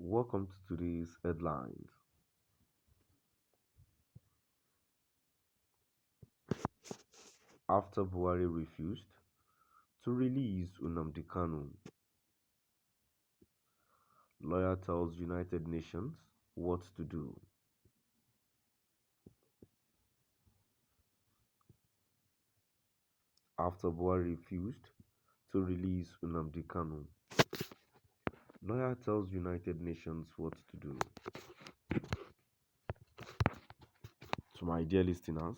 Welcome to today's headlines. After Buhari refused to release Nnamdi Kanu, lawyer tells United Nations what to do. After Buhari refused to release Nnamdi Kanu, lawyer tells United Nations what to do. To my dear listeners,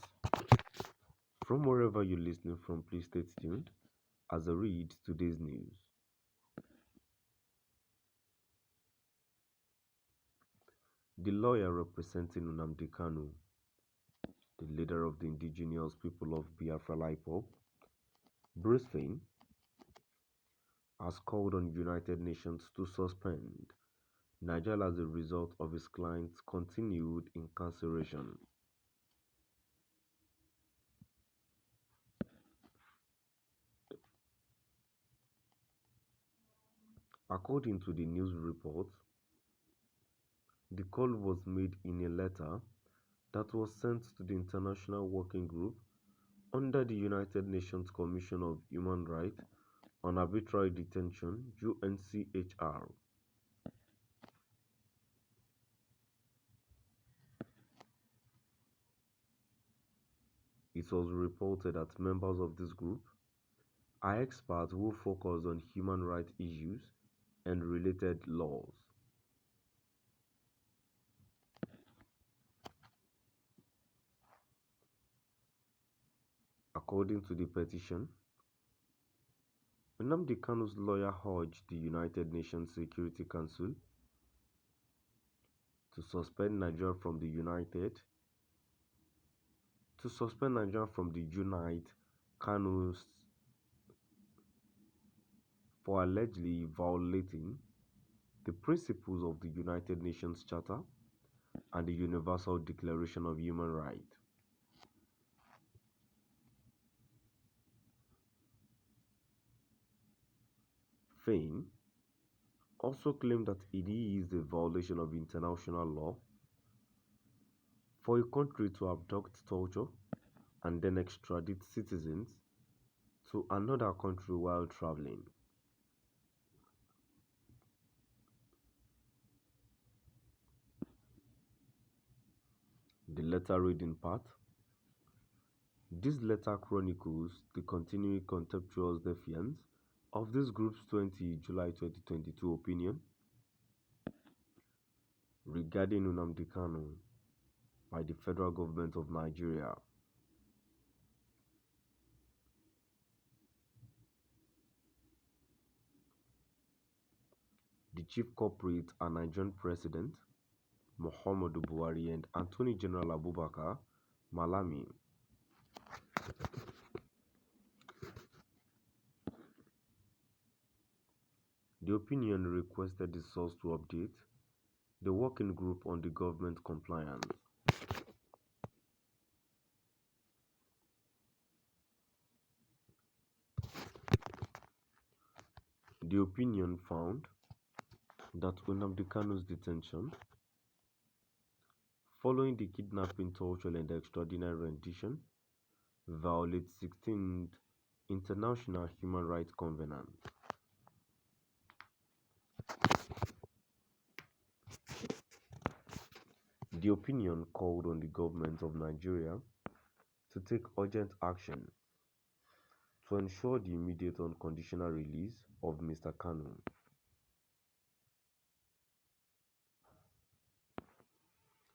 from wherever you're listening from, please stay tuned as I read today's news. The lawyer representing Nnamdi Kanu, the leader of the indigenous people of Biafra IPOB, Brisbane, has called on United Nations to suspend Nigeria as a result of his client's continued incarceration. According to the news report, the call was made in a letter that was sent to the International Working Group under the United Nations Commission of Human Rights on Arbitrary Detention, UNCHR. It was reported that members of this group are experts who focus on human rights issues and related laws. According to the petition, Nnamdi Kanu's lawyer urged the United Nations Security Council to suspend Nigeria from the Unite Kanus for allegedly violating the principles of the United Nations Charter and the Universal Declaration of Human Rights. Fein also claimed that it is a violation of international law for a country to abduct, torture, and then extradite citizens to another country while traveling. The letter read in part, this letter chronicles the continuing contemptuous defiance of this group's 20 July 2022 opinion regarding Nnamdi Kanu by the federal government of Nigeria. The chief culprits are Nigerian President Muhammadu Buhari and Attorney General Abubakar Malami. The opinion requested the source to update the working group on the government compliance. The opinion found that Nnamdi Kanu's detention, following the kidnapping, torture, and extraordinary rendition, violates 16th International Human Rights Covenant. The opinion called on the government of Nigeria to take urgent action to ensure the immediate unconditional release of Mr. Kanu.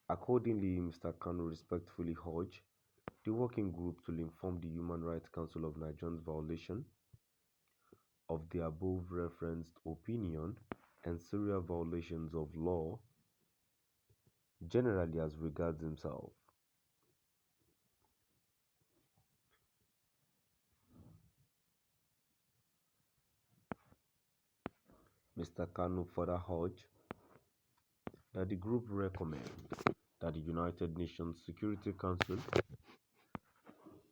Accordingly, Mr. Kanu respectfully urged the working group to inform the Human Rights Council of Nigeria's violation of the above referenced opinion and serious violations of law generally as regards himself. Mr. Kanu further urged that the group recommend that the United Nations Security Council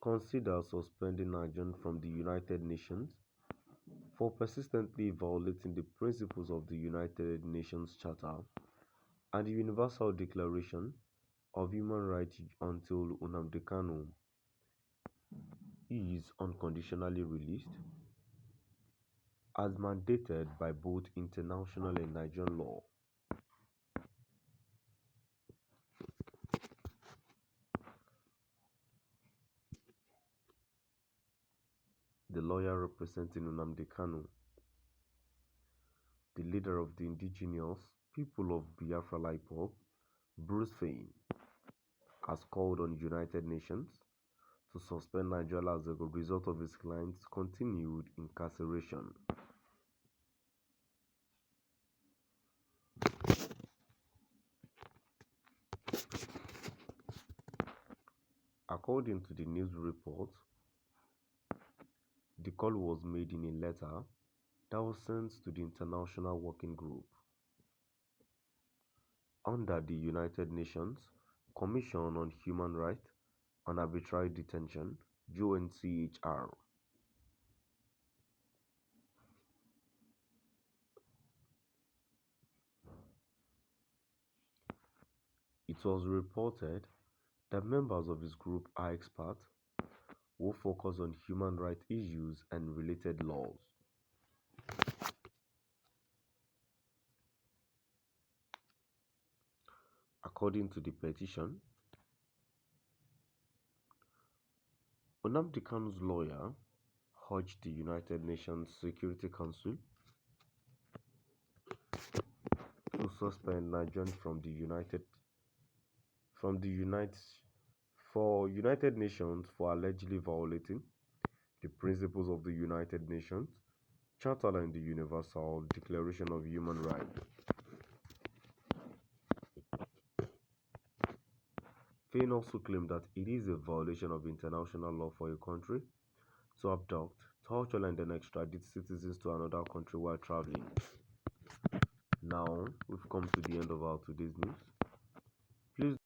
consider suspending Nigeria from the United Nations for persistently violating the principles of the United Nations Charter and the Universal Declaration of Human Rights until Nnamdi Kanu is unconditionally released, as mandated by both international and Nigerian law. The lawyer representing Nnamdi Kanu, the leader of the indigenous people of Biafra IPOB, Bruce Fein, has called on the United Nations to suspend Nigeria as a result of his client's continued incarceration. According to the news report, the call was made in a letter that was sent to the International Working Group under the United Nations Commission on Human Rights and Arbitrary Detention, UNCHR. It was reported that members of his group are experts who focus on human rights issues and related laws. According to the petition, Nnamdi Kanu's lawyer urged the United Nations Security Council to suspend Nigeria United Nations for allegedly violating the principles of the United Nations Charter and the Universal Declaration of Human Rights. Fein also claimed that it is a violation of international law for a country to abduct, torture, and then extradite citizens to another country while traveling. Now, we've come to the end of our today's news. Please